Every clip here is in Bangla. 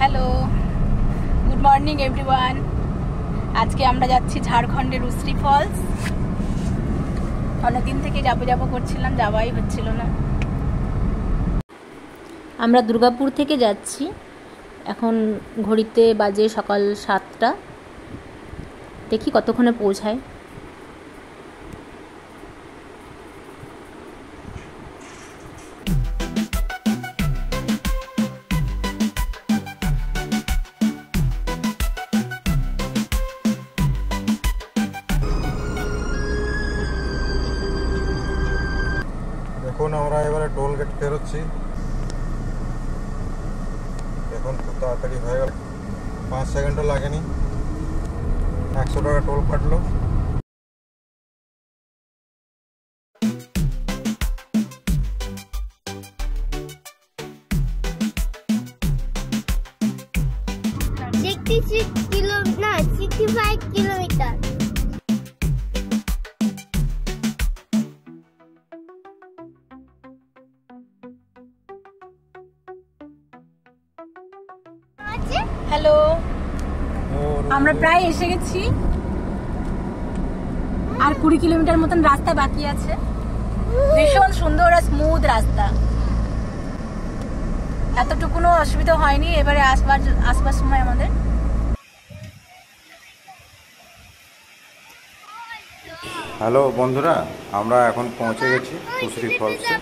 Hello, good morning everyone. আজকে আমরা যাচ্ছি ঝাড়খণ্ডের উসরি ফলস। অনেকদিন থেকে যাবো করছিলাম, যাওয়াই হচ্ছিল না। আমরা দুর্গাপুর থেকে যাচ্ছি। এখন ঘড়িতে বাজে সকাল 7টা। দেখি কতক্ষণে পৌঁছায়। এখন আমরা এবারে টোল গেট পেরোচ্ছি। এখন খুব তাড়াতাড়ি হয়ে গেল, 5 সেকেন্ডও লাগেনি, 100 টাকা টোল কাটলো। কিলোমিটার। হ্যালো, আমরা প্রায় এসে গেছি। আর 20 কিলোমিটার মতন রাস্তা বাকি আছে। ভীষণ সুন্দর আর স্মুথ রাস্তা, এতটুকুনো অসুবিধা হয়নি। এবারে আসবার সময় আমাদের। হ্যালো বন্ধুরা, আমরা এখন পৌঁছে গেছি উসরি ফলসে।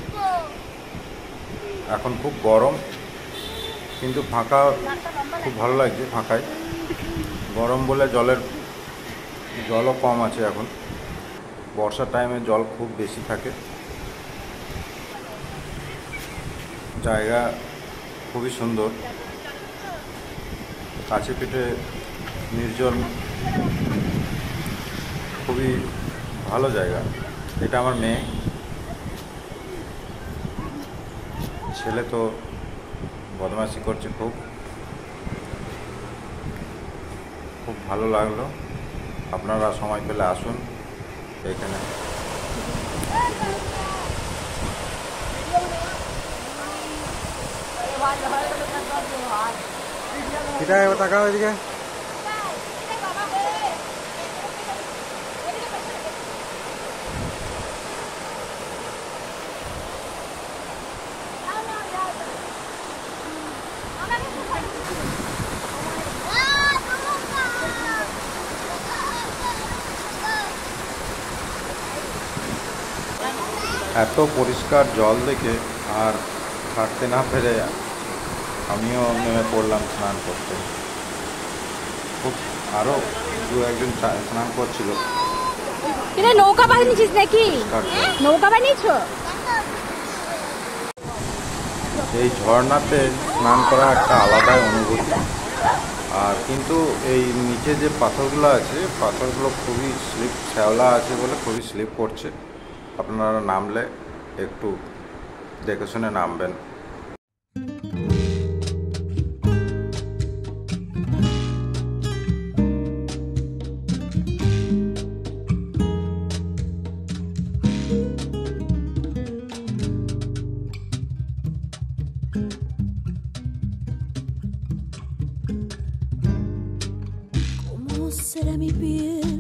এখন খুব গরম, কিন্তু ফাঁকা খুব ভালো লাগছে। ফাঁকায় গরম বলে জলও কম আছে। এখন বর্ষার টাইমে জল খুব বেশি থাকে। জায়গা খুবই সুন্দর, কাছে পিঠে নির্জন, খুবই ভালো জায়গা। এটা আমার মেয়ে, ছেলে তো বদমাশি করছে খুব ভালো লাগলো। আপনারা সময় পেলে আসুন এখানে। টাকা ওইদিকে এত পরিষ্কার জল দেখে আর থাকতে না পেরে আমিও নেমে পড়লাম স্নান করতে। খুব আরও দু একজন স্নান করছিল। নৌকা বানিয়েছিস নাকি? নৌকা বানিয়েছ? এই ঝর্ণাতে স্নান করা একটা আলাদাই অনুভূতি। আর কিন্তু এই নিচে যে পাথরগুলো আছে, পাথরগুলো খুবই শ্যাওলা আছে বলে খুবই স্লিপ করছে। আপনারা নামলে একটু দেখে শুনে নামবেন। ¿Cómo será mi piel